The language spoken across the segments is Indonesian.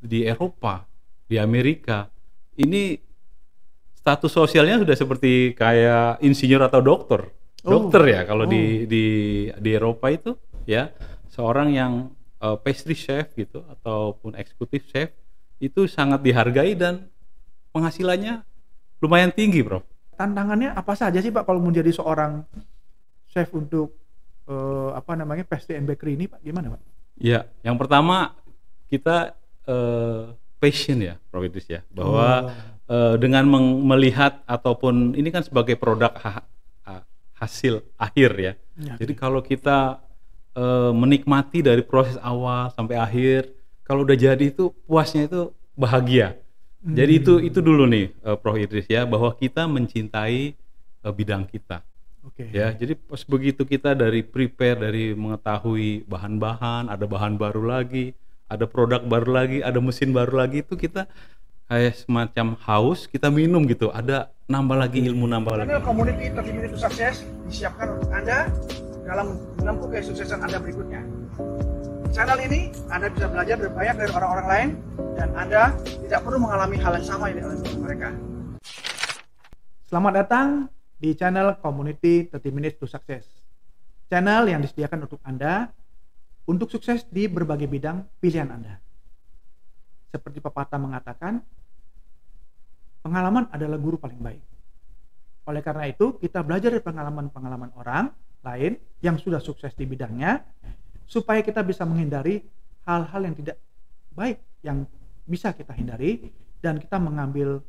di Eropa, di Amerika, ini status sosialnya sudah seperti kayak insinyur atau dokter. Oh, Dokter ya kalau oh, di Eropa itu ya, seorang yang pastry chef gitu ataupun eksekutif chef itu sangat dihargai dan penghasilannya lumayan tinggi, Bro. tantangannya apa saja sih Pak kalau menjadi seorang chef untuk apa namanya pastry and bakery ini Pak? Gimana Pak? Ya, yang pertama kita passion ya, Prof. Idris ya, bahwa Oh, dengan melihat ataupun ini kan sebagai produk hasil akhir ya. ya, Jadi oke. kalau kita menikmati dari proses awal sampai akhir, kalau udah jadi itu puasnya itu bahagia. Jadi itu Hmm, dulu nih Prof. Idris ya, bahwa kita mencintai bidang kita. oke. Ya, jadi pas begitu kita dari prepare, dari mengetahui bahan-bahan, ada bahan baru lagi, ada produk baru lagi, ada mesin baru lagi, itu kita kayak semacam haus, kita minum gitu, ada nambah lagi ilmu, nambah lagi. Channel Community 30 Minutes to Success disiapkan untuk Anda dalam menempuh kesuksesan Anda berikutnya. Di channel ini, Anda bisa belajar lebih banyak dari orang-orang lain dan Anda tidak perlu mengalami hal yang sama yang dialami mereka. Selamat datang di channel Community 30 Minutes to Success. Channel yang disediakan untuk Anda untuk sukses di berbagai bidang pilihan Anda. Seperti pepatah mengatakan, pengalaman adalah guru paling baik. Oleh karena itu, kita belajar dari pengalaman-pengalaman orang lain yang sudah sukses di bidangnya, supaya kita bisa menghindari hal-hal yang tidak baik yang bisa kita hindari, dan kita mengambil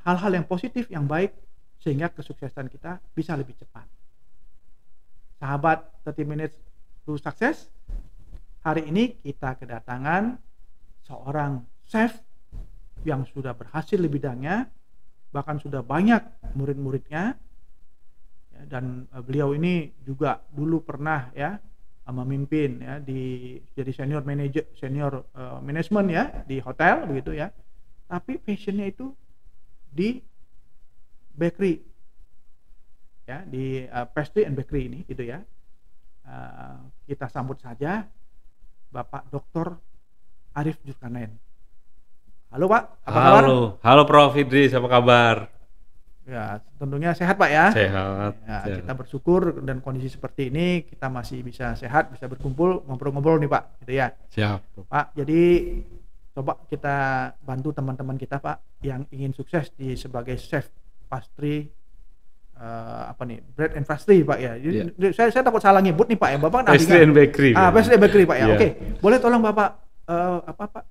hal-hal yang positif, yang baik, sehingga kesuksesan kita bisa lebih cepat. Sahabat 30 Minutes to Success, hari ini kita kedatangan seorang chef yang sudah berhasil di bidangnya, bahkan sudah banyak murid-muridnya, ya, dan beliau ini juga dulu pernah ya memimpin ya jadi senior manager, senior manajemen ya di hotel begitu ya. Tapi passionnya itu di bakery ya, di pastry and bakery ini gitu ya. Kita sambut saja Bapak Dr. Arif Zulkarnain. Halo Pak, apa kabar? Halo Prof. Idris, apa kabar? Ya, tentunya sehat Pak ya. Sehat. Ya, Sehat. kita bersyukur dan kondisi seperti ini kita masih bisa sehat, bisa berkumpul, ngobrol-ngobrol nih Pak, gitu ya. Siap. Pak, jadi coba kita bantu teman-teman kita Pak yang ingin sukses di sebagai chef pastry, apa nih, bread and pastry Pak ya. Jadi saya takut salah nyebut nih Pak ya, Bapak kan ahlinya. Pastry and bakery. Pastry and bakery Pak ya. Iya. Oke, boleh tolong Bapak apa Pak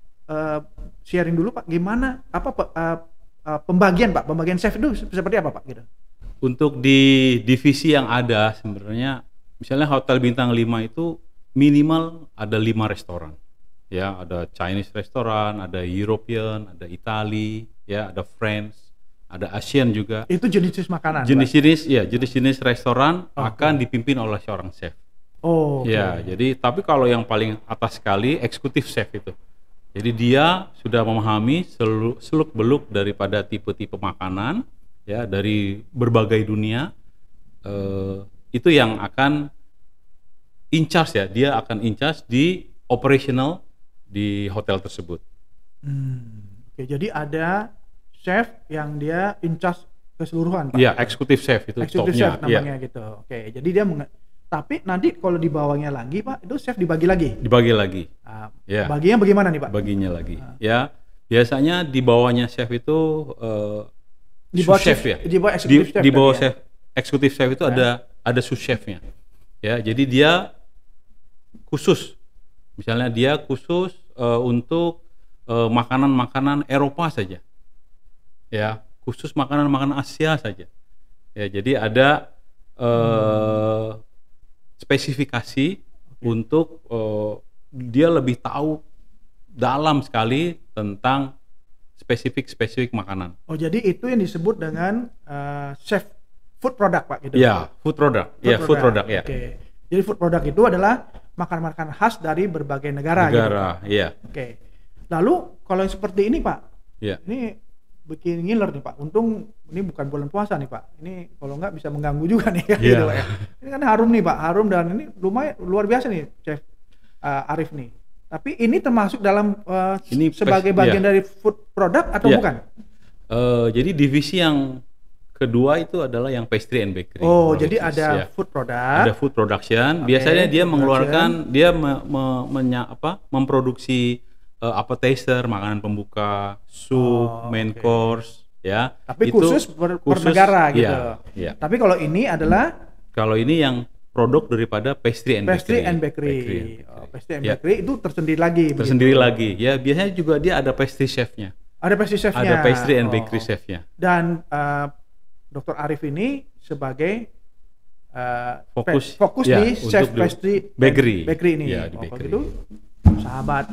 sharing dulu Pak, gimana apa pembagian Pak, pembagian chef itu seperti apa Pak gitu. Untuk di divisi yang ada sebenarnya, misalnya Hotel Bintang 5 itu minimal ada 5 restoran. Ya, ada Chinese restoran, ada European, ada Itali, ya, ada French, ada Asian juga. Itu jenis makanan. Jenis-jenis restoran Oke. akan dipimpin oleh seorang chef. Oh. Ya, jadi tapi kalau yang paling atas sekali eksekutif chef itu. Jadi dia sudah memahami seluk-beluk daripada tipe-tipe makanan ya dari berbagai dunia. Itu yang akan in charge ya, dia akan in charge di operational di hotel tersebut. Oke, jadi ada chef yang dia in charge keseluruhan Pak. Iya, eksekutif chef itu Executive topnya. chef namanya gitu. Oke, jadi dia tapi nanti kalau di bawahnya lagi Pak, itu chef dibagi lagi. Dibagi lagi. Ya. Baginya bagaimana nih Pak? Baginya lagi. Ya, biasanya di bawahnya chef itu Di bawah sous chef ya. Di bawah executive chef. Di bawah tadi ya? chef, eksekutif chef itu ada sous chefnya. Ya, jadi dia khusus. Misalnya dia khusus untuk makanan-makanan Eropa saja. Ya, khusus makanan-makanan Asia saja. Ya, jadi ada spesifikasi untuk dia lebih tahu dalam sekali tentang spesifik makanan. Oh, jadi itu yang disebut dengan chef food product Pak gitu. Ya, food product. Food product ya. Oke. Jadi food product itu adalah makanan-makanan khas dari berbagai negara gitu. Iya. Oke. Lalu kalau yang seperti ini Pak, Iya. ini bikin ngiler nih Pak. Untung ini bukan bulan puasa nih Pak. Ini kalau nggak bisa mengganggu juga nih Iya. gitu Pak ya. Ini kan harum nih Pak, harum dan ini lumayan luar biasa nih Chef Arif nih. Tapi ini termasuk dalam Ini sebagai bagian dari food product atau Iya. bukan? Jadi divisi yang kedua itu adalah yang pastry and bakery. Oh, Prof. jadi Idris, ada ya. food product. Ada food production. Oke, Biasanya dia food mengeluarkan, dia memproduksi appetizer, makanan pembuka, soup, Oh, main oke. course, ya. Tapi Itu khusus per negara gitu. Iya, iya. Tapi kalau ini adalah Kalau ini yang produk daripada pastry and pastry bakery. and bakery. Bakery and Oh, bakery. pastry and Ya, bakery itu tersendiri lagi. tersendiri begitu. lagi. Ya, biasanya juga dia ada pastry chef-nya. Ada pastry chefnya. Ada pastry and Oh. bakery chef-nya. Dan Dr. Arif ini sebagai Fokus, di ya, chef untuk di pastry bakery. bakery ini. Ya, di Kalau bakery. gitu, sahabat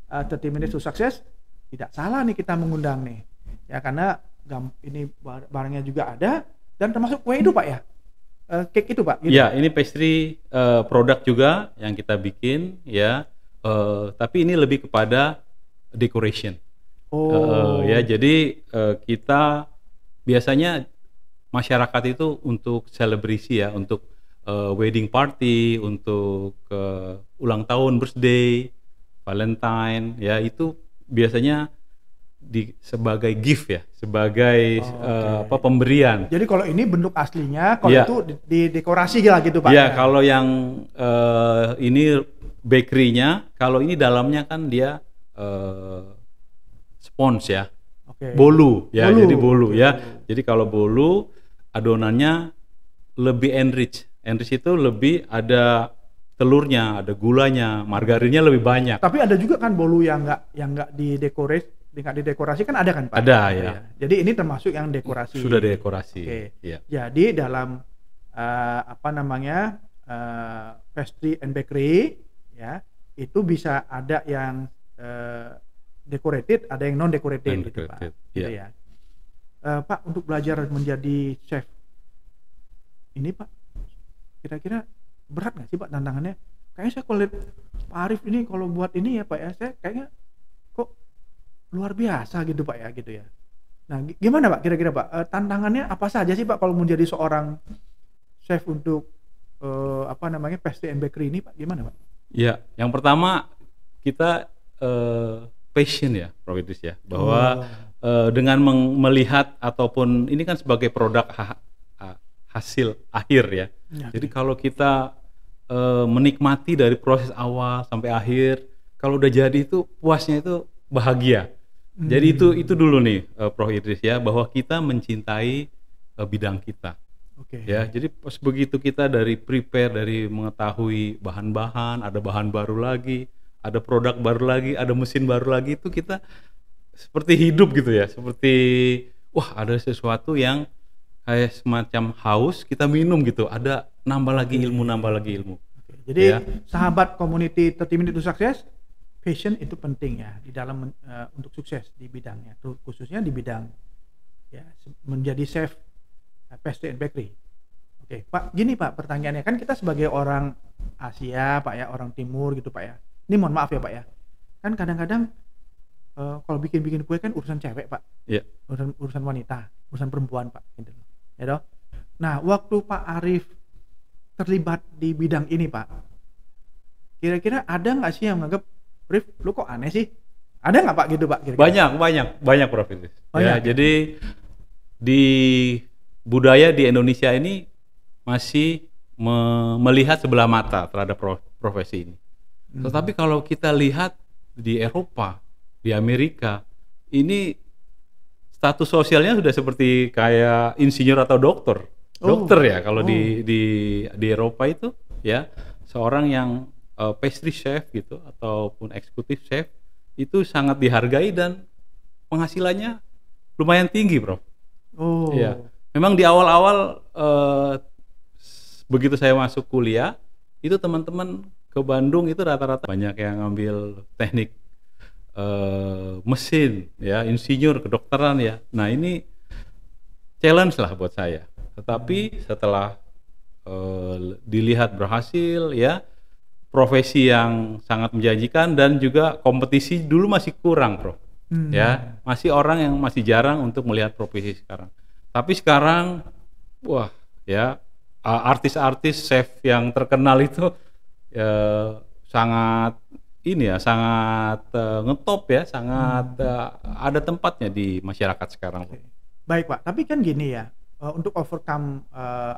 30 Minutes to Success, tidak salah nih kita mengundang nih. Ya karena ini barangnya juga ada dan termasuk kue itu Pak ya. Cake itu Pak. Gitu. Ya, ini pastry produk juga yang kita bikin ya. Tapi ini lebih kepada decoration. Oh. Ya, jadi kita biasanya masyarakat itu untuk selebrasi ya, untuk wedding party, untuk ulang tahun, birthday, Valentine, ya itu biasanya sebagai gift ya, sebagai pemberian. Jadi kalau ini bentuk aslinya, kalau Ya. itu di dekorasi lah gitu Pak. Ya, kalau yang ini bakery-nya, kalau ini dalamnya kan dia sponge ya. Oke. Bolu ya, Bolu. jadi bolu Oke, ya. bolu. Jadi kalau bolu adonannya lebih enrich. Enrich itu lebih ada telurnya, ada gulanya, margarinnya lebih banyak. Tapi ada juga kan bolu yang nggak didekorasi kan ada kan Pak? Ada ya. Jadi ini termasuk yang dekorasi. Sudah dekorasi. Oke. Ya. Jadi dalam pastry and bakery ya itu bisa ada yang decorated, ada yang non decorated gitu Pak. Non-decorated, Gitu ya. Pak, untuk belajar menjadi chef ini Pak, kira-kira berat nggak sih Pak tantangannya? Kayaknya saya kalau lihat Pak Arif ini kalau buat ini ya Pak ya, saya kayaknya kok luar biasa gitu Pak ya gitu ya. Nah gimana Pak kira-kira Pak, tantangannya apa saja sih Pak kalau menjadi seorang chef untuk pastry and bakery ini Pak, gimana Pak? Ya, yang pertama kita passion ya, Prof. Idris ya, bahwa dengan melihat ataupun ini kan sebagai produk hasil akhir ya. Ya, Jadi kalau kita menikmati dari proses awal sampai akhir, kalau udah jadi itu puasnya itu bahagia. Jadi itu dulu nih Prof. Idris ya, bahwa kita mencintai bidang kita. Oke. Ya, jadi pas begitu kita dari prepare, dari mengetahui bahan-bahan, ada bahan baru lagi, ada produk baru lagi, ada mesin baru lagi, itu kita seperti hidup gitu ya, seperti wah ada sesuatu yang kayak semacam haus, kita minum gitu, ada nambah lagi ilmu. Jadi Ya. sahabat community 30 Minutes to Success, passion itu penting ya di dalam untuk sukses di bidangnya, khususnya di bidang ya menjadi chef pastry and bakery. Oke, Pak, gini Pak pertanyaannya, kan kita sebagai orang Asia Pak ya, orang Timur gitu Pak ya. Ini mohon maaf ya Pak ya. Kan kadang-kadang kalau bikin kue kan urusan cewek Pak. Ya. Urusan wanita, urusan perempuan Pak gitu. Ya toh? Nah, waktu Pak Arif terlibat di bidang ini Pak, kira-kira ada nggak sih yang menganggap, Rif, lu kok aneh sih? Ada nggak Pak gitu Pak? Kira-kira? Banyak Prof. Idris. Banyak, Ya, ya? jadi di budaya di Indonesia ini masih melihat sebelah mata terhadap profesi ini. Tetapi kalau kita lihat di Eropa, di Amerika, ini status sosialnya sudah seperti kayak insinyur atau dokter. Dokter ya kalau di Eropa itu ya, seorang yang pastry chef gitu ataupun eksekutif chef itu sangat dihargai dan penghasilannya lumayan tinggi, Prof. Oh. Iya. Memang di awal-awal begitu saya masuk kuliah, itu teman-teman ke Bandung itu rata-rata banyak yang ngambil teknik mesin ya, insinyur, kedokteran ya. Nah, ini challenge lah buat saya. Tetapi setelah dilihat berhasil ya, profesi yang sangat menjanjikan dan juga kompetisi dulu masih kurang, Prof. Ya, masih orang yang masih jarang untuk melihat profesi sekarang. Tapi sekarang wah ya, artis-artis chef yang terkenal itu sangat ini ya, sangat ngetop ya, sangat ada tempatnya di masyarakat sekarang. Oke. Baik Pak, tapi kan gini ya, untuk overcome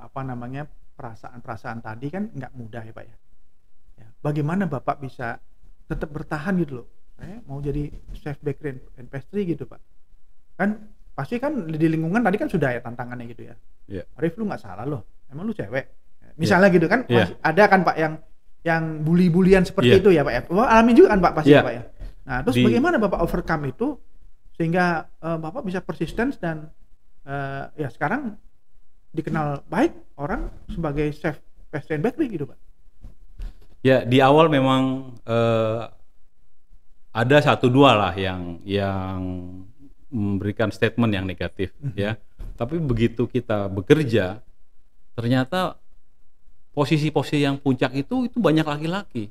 apa namanya perasaan-perasaan tadi kan nggak mudah ya Pak ya. Bagaimana Bapak bisa tetap bertahan gitu loh? Saya mau jadi chef bakery and pastry gitu Pak. Kan pasti kan di lingkungan tadi kan sudah ya tantangannya gitu ya. Iya. Arif, lu nggak salah loh, emang lu cewek. Misalnya gitu kan, Iya. ada kan Pak yang bully-bulian seperti Iya. itu ya Pak ya. Wah, alami juga kan Pak pasti Iya. ya, Pak ya. Nah terus Di- bagaimana Bapak overcome itu sehingga Bapak bisa persisten dan ya sekarang dikenal baik orang sebagai chef pastry and bakery gitu Pak. Ya, di awal memang ada satu dua lah yang memberikan statement yang negatif ya. Tapi begitu kita bekerja, ternyata posisi-posisi yang puncak itu banyak laki-laki.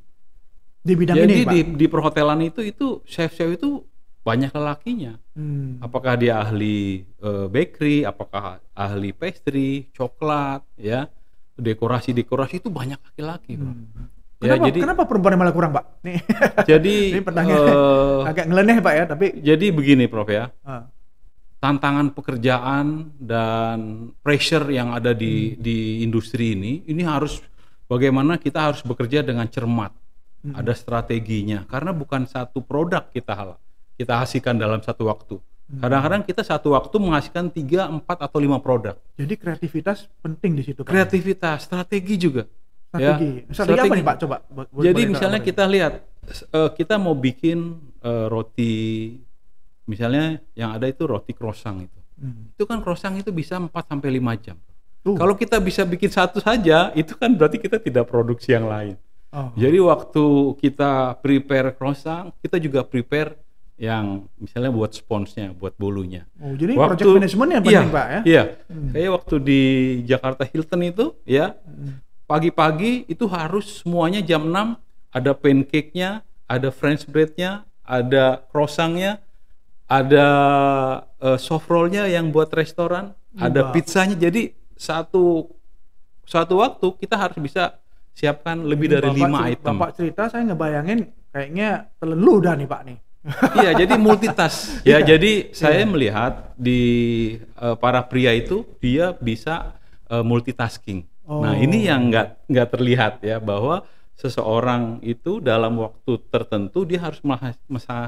Di bidang Jadi ini Pak. di perhotelan itu chef-chef itu banyak lelakinya. Apakah dia ahli bakery, apakah ahli pastry, coklat, ya, dekorasi itu banyak laki-laki, Bro. Ya, Kenapa perempuan malah kurang Pak? Nih. Jadi Ini pertanyaan agak ngeleneh Pak ya, tapi jadi begini, Prof ya. ah, Tantangan pekerjaan dan pressure yang ada di industri ini harus bagaimana kita harus bekerja dengan cermat. Ada strateginya, karena bukan satu produk kita hasilkan dalam satu waktu. Kadang-kadang kita satu waktu menghasilkan 3, 4 atau 5 produk. jadi kreativitas penting di situ Pak. Kreativitas, strategi juga. Strategi. Ya, Strategi apa nih Pak? Coba. Jadi misalnya kita lihat, kita mau bikin roti, misalnya yang ada itu roti croissant itu. Itu kan croissant itu bisa 4 sampai 5 jam. Kalau kita bisa bikin satu saja, itu kan berarti kita tidak produksi yang lain. Jadi waktu kita prepare croissant, kita juga prepare yang misalnya buat sponsnya, buat bolunya. Jadi project management yang penting Pak ya? Iya, kayak waktu di Jakarta Hilton itu ya, pagi-pagi itu harus semuanya jam 6 ada pancake-nya, ada French bread-nya, ada croissant-nya, ada soft roll-nya yang buat restoran, ada pizzanya. Jadi satu waktu kita harus bisa siapkan lebih dari 5 item. Bapak cerita saya ngebayangin kayaknya telan ludah nih Pak nih. Iya, jadi multitask. Ya, jadi saya melihat di para pria itu dia bisa multitasking. Nah, ini yang nggak terlihat ya, bahwa seseorang itu dalam waktu tertentu dia harus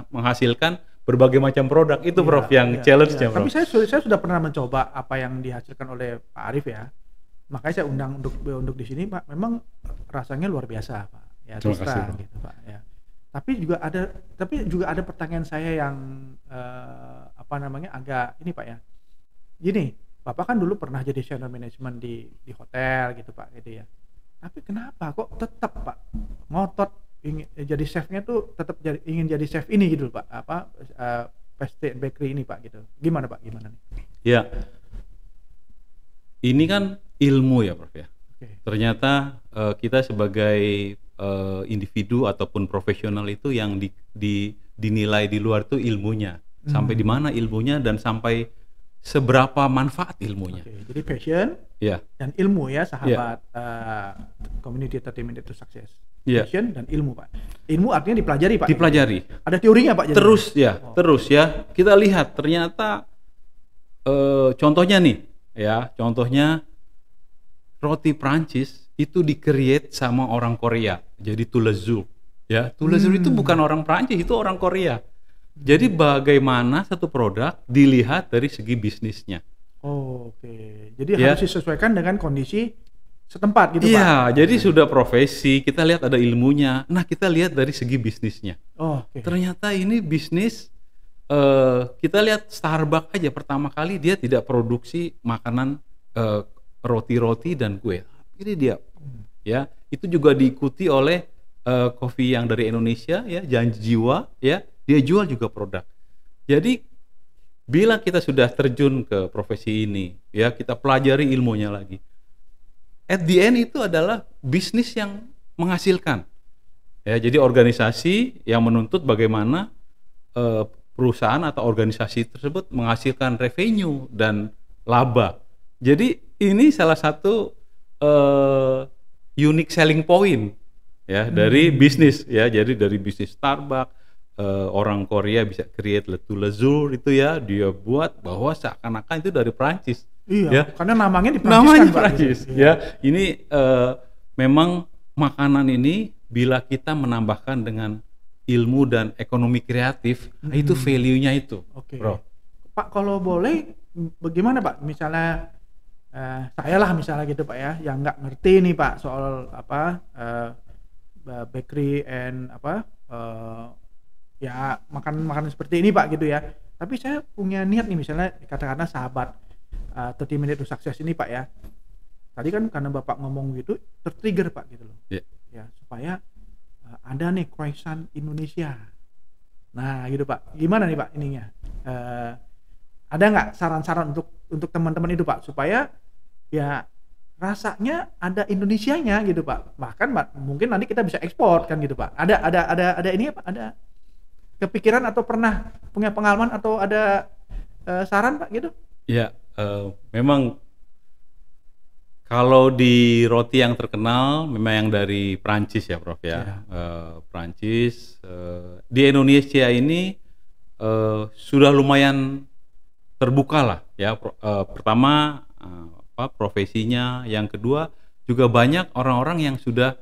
menghasilkan berbagai macam produk. Itu Prof yang challenge-nya, Prof. Tapi saya sudah pernah mencoba apa yang dihasilkan oleh Pak Arif ya. Makanya saya undang untuk di sini Pak. Memang rasanya luar biasa Pak. Ya, terima kasih, gitu Pak ya. Tapi juga ada pertanyaan saya yang apa namanya agak ini Pak ya. Gini, Bapak kan dulu pernah jadi senior management di hotel gitu Pak gitu ya. Tapi kenapa kok tetap Pak ngotot ingin jadi chefnya tuh tetap ingin jadi chef ini gitu Pak, apa pastry and bakery ini Pak gitu. Gimana Pak? Gimana nih? Ya, ini kan ilmu ya Prof ya. Ternyata kita sebagai individu ataupun profesional itu yang dinilai di luar itu ilmunya. Sampai di mana ilmunya dan sampai seberapa manfaat ilmunya. Jadi passion dan ilmu ya sahabat Community 30 Minutes to Success. Passion dan ilmu Pak. Ilmu artinya dipelajari Pak. Dipelajari. Ada teorinya Pak. Terus ya kita lihat ternyata contohnya nih ya, contohnya roti Prancis itu di-create sama orang Korea. Jadi Toulouse ya. Toulouse itu bukan orang Prancis, itu orang Korea. Jadi bagaimana satu produk dilihat dari segi bisnisnya. Jadi harus disesuaikan dengan kondisi setempat gitu Pak. Iya, jadi sudah profesi, kita lihat ada ilmunya. Nah, kita lihat dari segi bisnisnya. Ternyata ini bisnis, kita lihat Starbucks aja pertama kali dia tidak produksi makanan roti-roti dan kue. Ini dia, ya. Itu juga diikuti oleh kopi yang dari Indonesia, ya, Janji Jiwa, ya. Dia jual juga produk. Jadi bila kita sudah terjun ke profesi ini, ya, kita pelajari ilmunya lagi. At the end itu adalah bisnis yang menghasilkan. Ya, jadi organisasi yang menuntut bagaimana perusahaan atau organisasi tersebut menghasilkan revenue dan laba. Jadi ini salah satu unique selling point ya, dari bisnis ya. Jadi dari bisnis Starbucks, orang Korea bisa create Le Tour itu ya, dia buat bahwa seakan-akan itu dari Prancis. Iya, Ya, karena namanya di Prancis namanya kan Pak. Prancis Gitu. ya. Ini memang makanan ini bila kita menambahkan dengan ilmu dan ekonomi kreatif, itu value-nya itu, Oke. bro. Pak, kalau boleh bagaimana Pak? Misalnya saya lah misalnya gitu Pak ya, yang nggak ngerti nih Pak soal bakery and ya makan seperti ini Pak gitu ya. Tapi saya punya niat nih, misalnya katakanlah sahabat 30 Minutes to Success ini Pak ya. Tadi kan karena Bapak ngomong gitu tertrigger Pak gitu loh. Yeah. Ya, supaya ada nih croissant Indonesia. Nah gitu Pak, gimana nih Pak ininya? Ada nggak saran-saran untuk teman-teman itu Pak, supaya ya rasanya ada Indonesianya gitu Pak. Bahkan mungkin nanti kita bisa ekspor kan gitu Pak. Ada ini Pak, ada kepikiran atau pernah punya pengalaman atau ada saran Pak gitu? Ya, memang kalau di roti yang terkenal memang yang dari Prancis ya Prof ya. Prancis di Indonesia ini sudah lumayan terbuka lah ya. Pertama profesinya, yang kedua juga banyak orang-orang yang sudah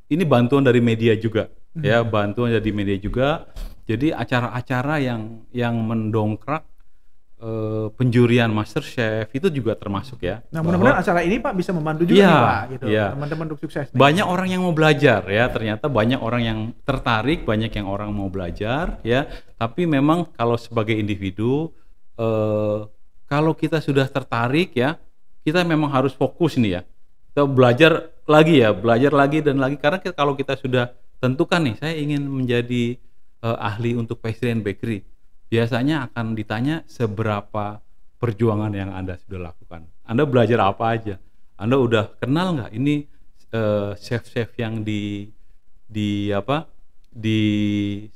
ini bantuan dari media juga ya, bantuan dari media juga. Jadi acara-acara yang mendongkrak penjurian MasterChef itu juga termasuk ya. Nah mudah-mudahan acara ini Pak bisa membantu juga nih Pak gitu, teman-teman untuk sukses nih. Banyak orang yang mau belajar ya, ternyata banyak orang yang tertarik, banyak yang orang mau belajar ya. Tapi memang kalau sebagai individu, kalau kita sudah tertarik ya, kita memang harus fokus nih ya. Kita belajar lagi dan lagi, karena kalau kita sudah tentukan nih, saya ingin menjadi ahli untuk pastry and bakery, biasanya akan ditanya seberapa perjuangan yang Anda sudah lakukan. Anda belajar apa aja? Anda udah kenal nggak ini chef-chef yang di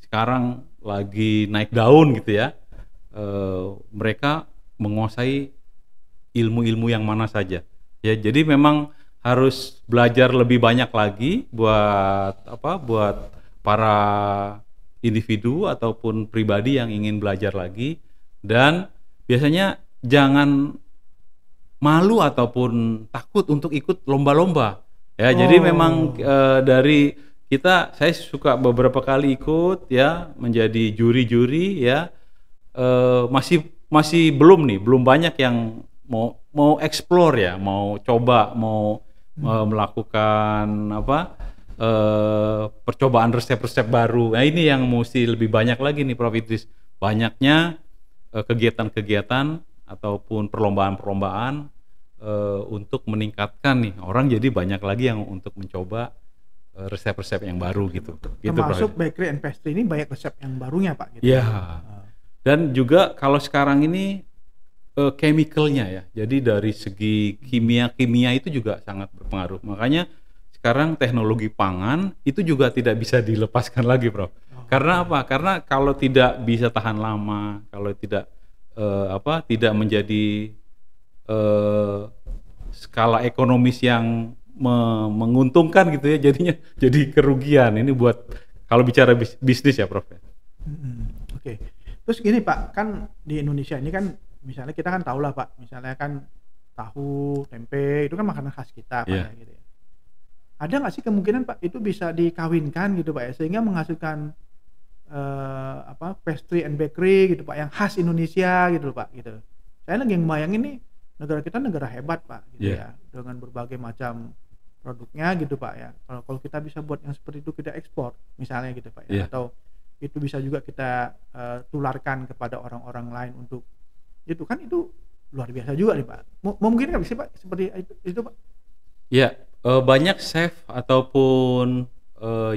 sekarang lagi naik daun gitu ya? Mereka menguasai ilmu-ilmu yang mana saja. Ya, jadi memang harus belajar lebih banyak lagi buat para individu ataupun pribadi yang ingin belajar lagi, dan biasanya jangan malu ataupun takut untuk ikut lomba-lomba ya. Jadi memang dari kita, saya suka beberapa kali ikut ya menjadi juri-juri ya, masih belum banyak yang mau explore ya, mau coba, mau melakukan percobaan resep-resep baru. Nah ini yang mesti lebih banyak lagi nih Prof Idris. Banyaknya kegiatan-kegiatan ataupun perlombaan-perlombaan untuk meningkatkan nih orang, jadi banyak lagi yang untuk mencoba resep-resep yang baru gitu. Termasuk bakery and pastry ini banyak resep yang barunya Pak gitu. Ya. Dan juga kalau sekarang ini chemicalnya ya. Jadi dari segi kimia itu juga sangat berpengaruh. Makanya sekarang teknologi pangan itu juga tidak bisa dilepaskan lagi, Prof. Karena apa? Karena kalau tidak bisa tahan lama, kalau tidak tidak menjadi skala ekonomis yang menguntungkan gitu ya, jadinya jadi kerugian. Ini buat kalau bicara bisnis ya, Prof. Oke. Terus gini Pak, kan di Indonesia ini kan misalnya kita kan tahu lah Pak, misalnya kan tahu, tempe itu kan makanan khas kita Pak ya, gitu ya. Ada nggak sih kemungkinan Pak itu bisa dikawinkan gitu Pak ya, sehingga menghasilkan pastry and bakery gitu Pak yang khas Indonesia gitu loh Pak gitu. Saya lagi ngebayangin nih, negara kita negara hebat Pak gitu ya, dengan berbagai macam produknya gitu Pak ya. Kalau kita bisa buat yang seperti itu, kita ekspor misalnya gitu Pak ya, atau itu bisa juga kita tularkan kepada orang-orang lain untuk itu, kan itu luar biasa juga nih Pak. Mungkin nggak bisa Pak seperti itu Pak? Ya. Banyak chef ataupun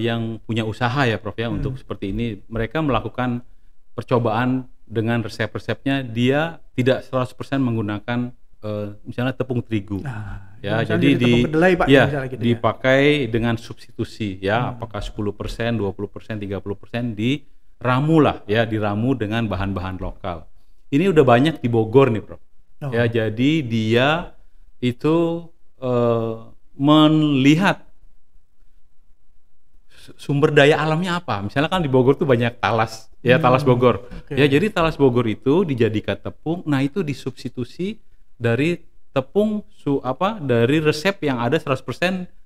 yang punya usaha ya Prof ya, untuk seperti ini, mereka melakukan percobaan dengan resep-resepnya, dia tidak 100% menggunakan misalnya tepung terigu. Ya, jadi tepung kedelai Pak, gitu dipakai dengan substitusi ya, apakah 10%, 20%, 30% diramu lah ya, diramu dengan bahan-bahan lokal. Ini udah banyak di Bogor nih Prof. Ya, jadi dia itu melihat sumber daya alamnya apa? Misalnya kan di Bogor tuh banyak talas, ya talas Bogor. Oke. Ya jadi talas Bogor itu dijadikan tepung. Nah itu disubstitusi dari tepung dari resep yang ada 100%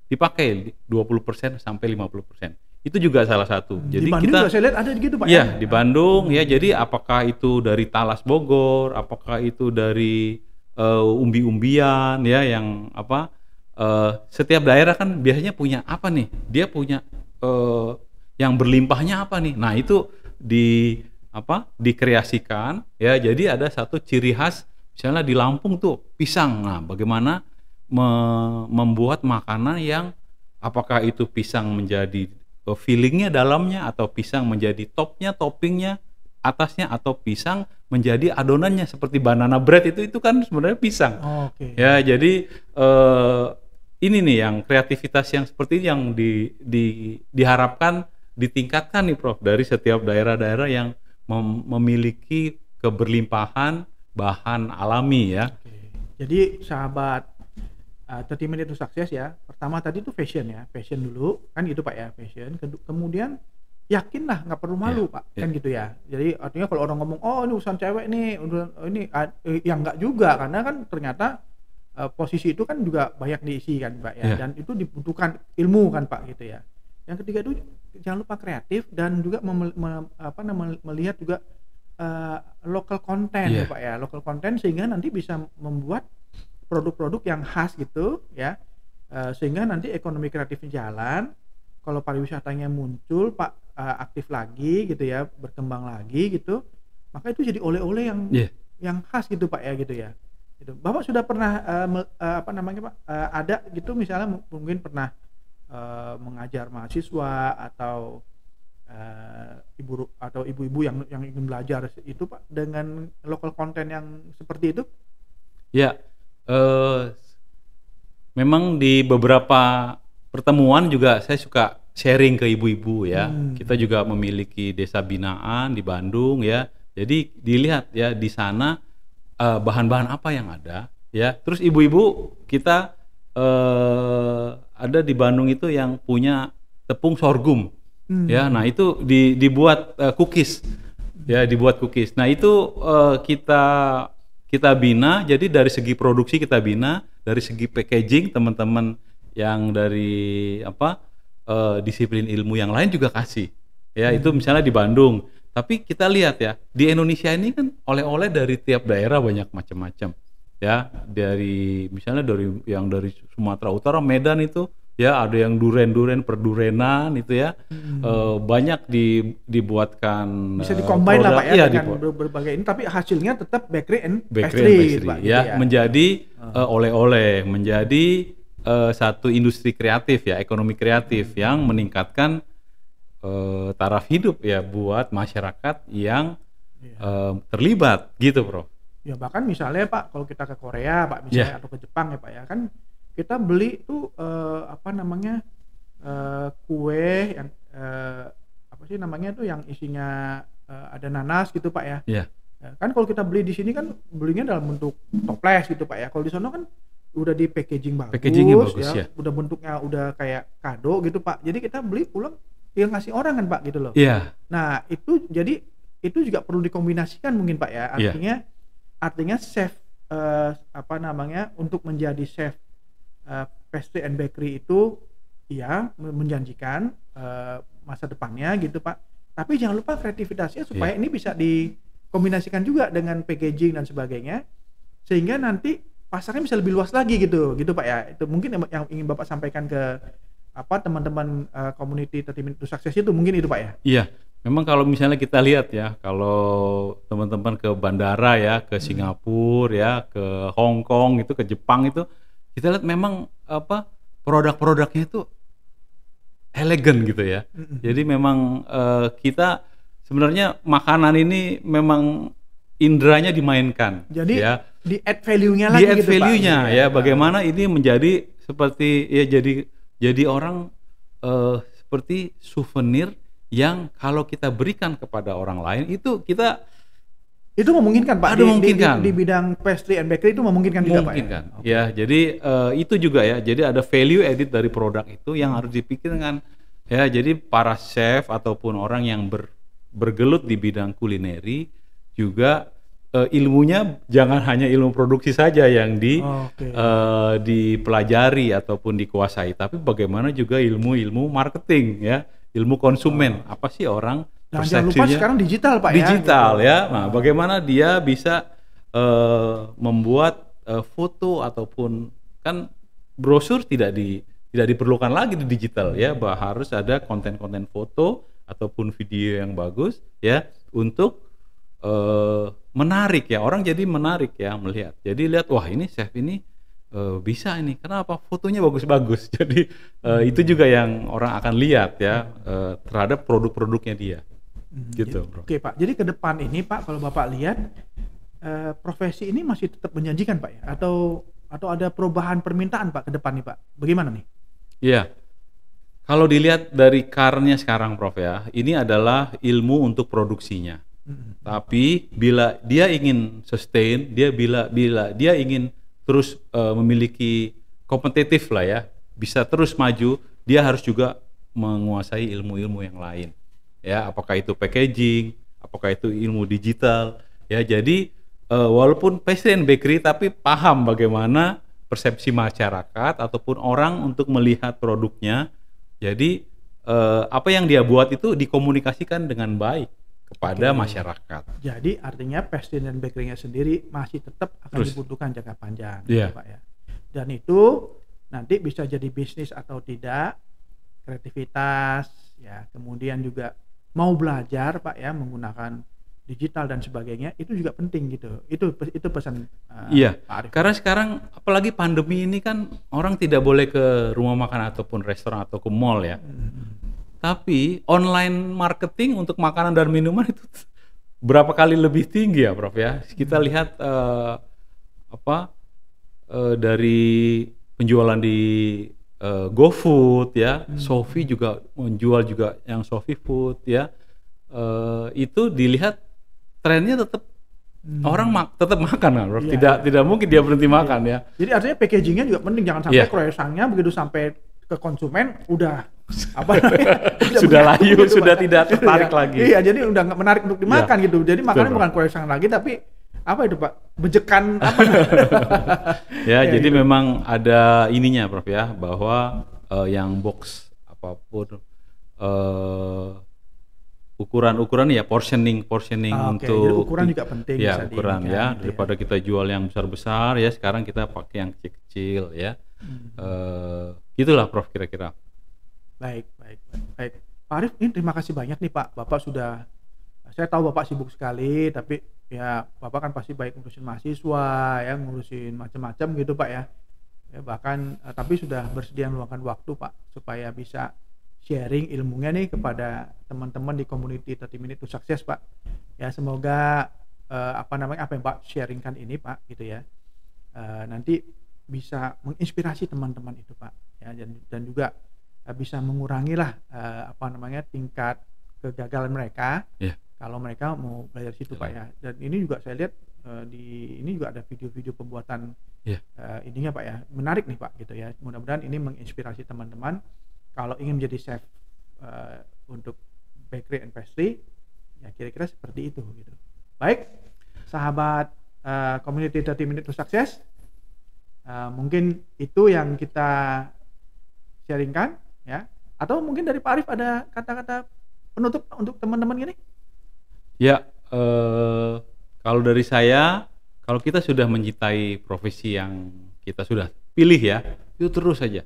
dipakai 20% sampai 50%. Itu juga salah satu. Di Jadi Bandung kita juga saya lihat ada gitu Pak iya ya? di Bandung ya. Jadi apakah itu dari talas Bogor, apakah itu dari umbi-umbian ya yang setiap daerah kan biasanya punya apa nih? Dia punya yang berlimpahnya apa nih? Nah, itu dikreasikan ya. Jadi ada satu ciri khas misalnya di Lampung tuh pisang. Nah, bagaimana membuat makanan yang apakah itu pisang menjadi fillingnya dalamnya, atau pisang menjadi topnya, toppingnya atasnya, atau pisang menjadi adonannya seperti banana bread itu kan sebenarnya pisang. Oke. Ya, jadi ini nih yang kreativitas yang seperti ini yang diharapkan ditingkatkan nih Prof dari setiap daerah-daerah yang memiliki keberlimpahan bahan alami ya. Oke. Jadi sahabat 30 Minutes to Success ya, pertama tadi itu fashion ya, fashion dulu kan gitu Pak ya, fashion. Kemudian yakinlah, nggak perlu malu Pak, kan gitu ya. Jadi artinya kalau orang ngomong ini urusan cewek nih, ini yang nggak juga, karena kan ternyata posisi itu kan juga banyak diisi kan Pak ya, dan itu dibutuhkan ilmu kan Pak gitu ya. Yang ketiga itu jangan lupa kreatif dan juga melihat juga local content ya Pak ya, local content sehingga nanti bisa membuat produk-produk yang khas gitu ya, sehingga nanti ekonomi kreatifnya jalan. Kalau pariwisatanya muncul Pak, aktif lagi gitu ya, berkembang lagi gitu, maka itu jadi oleh-oleh yang khas gitu Pak ya gitu ya. Gitu. Bapak sudah pernah Pak, ada gitu misalnya mungkin pernah mengajar mahasiswa atau ibu-ibu yang ingin belajar itu Pak dengan local content yang seperti itu? Ya, memang di beberapa pertemuan juga saya suka sharing ke ibu-ibu ya. Kita juga memiliki desa binaan di Bandung ya. Jadi dilihat ya di sana bahan-bahan apa yang ada ya. Terus ibu-ibu kita ada di Bandung itu yang punya tepung sorghum ya. Nah itu dibuat cookies ya, dibuat cookies. Nah itu kita bina. Jadi dari segi produksi kita bina, dari segi packaging teman-teman yang dari disiplin ilmu yang lain juga kasih ya. Itu misalnya di Bandung. Tapi kita lihat ya, di Indonesia ini kan oleh-oleh dari tiap daerah banyak macam-macam ya. Misalnya dari Sumatera Utara, Medan itu ya, ada yang duren perdurenan itu ya. Banyak dibuatkan bisa dikombin lah Pak ya, dengan berbagai ini, tapi hasilnya tetap bakery and pastry Pak, ya, gitu ya. menjadi oleh-oleh, menjadi satu industri kreatif ya, ekonomi kreatif yang meningkatkan taraf hidup ya buat masyarakat yang terlibat gitu Bro. Ya bahkan misalnya Pak, kalau kita ke Korea Pak misalnya atau ke Jepang ya Pak ya, kan kita beli tuh kue yang yang isinya ada nanas gitu Pak ya. Iya. Kan kalau kita beli di sini kan belinya dalam bentuk toples gitu Pak ya. Kalau di sana kan udah di packaging bagus ya, udah bentuknya udah kayak kado gitu Pak. Jadi kita beli pulang tinggal ngasih orang kan Pak gitu loh. Iya. Nah itu juga perlu dikombinasikan mungkin Pak ya. Artinya chef untuk menjadi chef pastry and bakery itu ya menjanjikan masa depannya gitu Pak. Tapi jangan lupa kreativitasnya supaya ini bisa dikombinasikan juga dengan packaging dan sebagainya, sehingga nanti pasarnya bisa lebih luas lagi gitu Pak ya. Itu mungkin yang ingin Bapak sampaikan ke teman-teman community 30 Minutes to Success itu, mungkin itu Pak ya. Iya, memang kalau misalnya kita lihat ya, kalau teman-teman ke bandara ya, ke Singapura ya, ke Hong Kong itu, ke Jepang itu, kita lihat memang produk-produknya itu elegan gitu ya. Jadi memang kita sebenarnya makanan ini memang indranya dimainkan. Jadi ya, di add value-nya lagi gitu value-nya, Pak. Ya, bagaimana ini menjadi seperti ya jadi orang seperti souvenir yang kalau kita berikan kepada orang lain itu memungkinkan Pak. Memungkinkan. Di bidang pastry and bakery itu memungkinkan juga Pak ya. Ya, jadi itu juga ya. Jadi ada value added dari produk itu yang harus dipikirkan Ya, jadi para chef ataupun orang yang bergelut di bidang kulineri juga ilmunya jangan hanya ilmu produksi saja yang Oke. dipelajari ataupun dikuasai, tapi bagaimana juga ilmu-ilmu marketing ya, ilmu konsumen. Apa sih orang Dan jangan lupa persepsinya sekarang digital Pak digital gitu. ya. Nah, bagaimana dia bisa membuat foto ataupun kan brosur tidak diperlukan lagi di digital ya, bahwa harus ada konten-konten foto ataupun video yang bagus ya untuk menarik ya, orang jadi menarik ya melihat. Jadi lihat, wah ini chef ini bisa ini, kenapa fotonya bagus-bagus. Jadi itu juga yang orang akan lihat ya terhadap produk-produknya dia. Gitu, bro. Oke Pak, jadi ke depan ini Pak, kalau Bapak lihat profesi ini masih tetap menjanjikan Pak ya, atau ada perubahan permintaan Pak ke depan nih Pak, bagaimana nih? Iya, kalau dilihat dari karnya sekarang Prof ya, ini adalah ilmu untuk produksinya. Tapi bila dia ingin sustain, bila dia ingin terus memiliki kompetitif lah ya, bisa terus maju, dia harus juga menguasai ilmu-ilmu yang lain. Ya, apakah itu packaging, apakah itu ilmu digital. Ya, jadi walaupun pastry and bakery tapi paham bagaimana persepsi masyarakat ataupun orang untuk melihat produknya. Jadi apa yang dia buat itu dikomunikasikan dengan baik kepada masyarakat. Jadi artinya pastry dan bakery-nya sendiri masih tetap akan dibutuhkan jangka panjang, Yeah. Pak ya. Dan itu nanti bisa jadi bisnis atau tidak, kreativitas ya, kemudian juga mau belajar Pak ya menggunakan digital dan sebagainya, itu juga penting gitu. Itu pesan Iya, Pak Arif. karena sekarang apalagi pandemi ini kan orang tidak boleh ke rumah makan ataupun restoran atau ke mall ya. Tapi online marketing untuk makanan dan minuman itu berapa kali lebih tinggi ya, Prof ya. Kita lihat dari penjualan di GoFood ya, Shopee juga menjual juga yang Shopee Food ya. Itu dilihat trennya tetap orang tetap makan kan, Prof. Tidak mungkin dia berhenti makan ya. Jadi artinya packagingnya juga penting, jangan sampai croissantnya begitu sampai ke konsumen udah sudah layu, gitu, sudah Pak. tidak tertarik lagi. Iya, jadi udah nggak menarik untuk dimakan gitu. Jadi makannya bukan croissant lagi, tapi apa itu Pak? Bejekan apa? Jadi gitu. Memang ada ininya Prof ya, bahwa yang box apapun ukuran ya portioning untuk jadi ukuran juga penting ya, ukuran ya, daripada kita jual yang besar-besar ya, sekarang kita pakai yang kecil-kecil ya. Gitulah Prof kira-kira. Baik. Pak Arif, ini terima kasih banyak nih Pak. Bapak sudah, saya tahu Bapak sibuk sekali, tapi ya Bapak kan pasti baik ngurusin mahasiswa ya, ngurusin macam-macam gitu Pak ya. Bahkan tapi sudah bersedia meluangkan waktu Pak supaya bisa sharing ilmunya nih kepada teman-teman di community 30 Minutes to Success Pak. Ya semoga apa yang Pak sharingkan ini Pak gitu ya, nanti bisa menginspirasi teman-teman itu Pak ya, dan juga bisa mengurangi lah tingkat kegagalan mereka kalau mereka mau belajar situ Pak ya. Dan ini juga saya lihat ini juga ada video-video pembuatan ininya Pak ya, menarik nih Pak gitu ya. Mudah-mudahan ini menginspirasi teman-teman kalau ingin menjadi chef untuk bakery and pastry ya, kira-kira seperti itu gitu. Baik sahabat community 30 Minutes to Success, mungkin itu yang kita sharingkan ya, atau mungkin dari Pak Arif ada kata-kata penutup untuk teman-teman gini? Ya, kalau dari saya, kalau kita sudah mencintai profesi yang kita sudah pilih ya, itu terus saja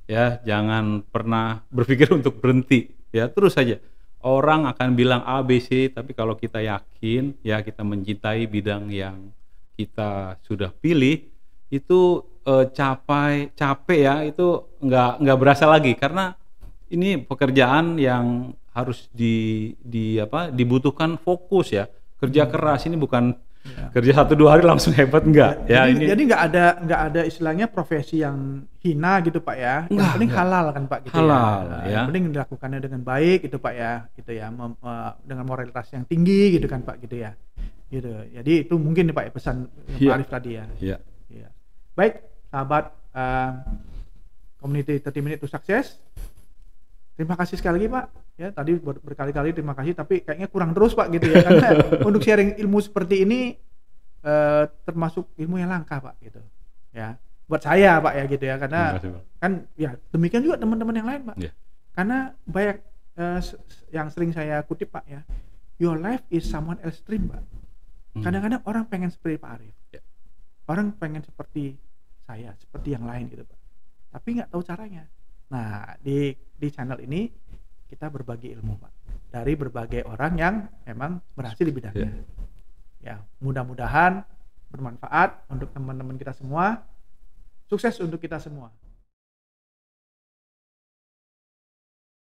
ya, jangan pernah berpikir untuk berhenti ya, terus saja. Orang akan bilang A, B, C, tapi kalau kita yakin ya, kita mencintai bidang yang kita sudah pilih, itu capek ya, itu nggak berasa lagi, karena ini pekerjaan yang harus dibutuhkan fokus ya, kerja keras. Ini bukan kerja 1-2 hari langsung hebat, enggak ya. Jadi nggak ada istilahnya profesi yang hina gitu Pak ya. Yang penting halal kan Pak gitu halal, ya. Yang penting dilakukannya dengan baik gitu Pak ya, gitu ya, dengan moralitas yang tinggi gitu kan Pak gitu ya. Gitu. Jadi itu mungkin nih Pak ya, pesan Pak Arif tadi ya. Iya. Baik sahabat community 30 Minutes to Success, Terima kasih sekali lagi Pak. Ya tadi berkali-kali terima kasih, tapi kayaknya kurang terus Pak gitu ya. Karena untuk sharing ilmu seperti ini termasuk ilmu yang langka Pak gitu. Ya buat saya Pak ya gitu ya. Karena Terima kasih, Pak. kan ya demikian juga teman-teman yang lain Pak. Iya. Karena banyak yang sering saya kutip Pak ya. Your life is someone else dream Pak. Kadang-kadang orang pengen seperti Pak Arif. Ya. Orang pengen seperti saya, seperti yang lain gitu Pak. Tapi nggak tahu caranya. Nah di channel ini kita berbagi ilmu Pak dari berbagai orang yang memang berhasil di bidangnya. Ya mudah-mudahan bermanfaat untuk teman-teman kita semua. Sukses untuk kita semua.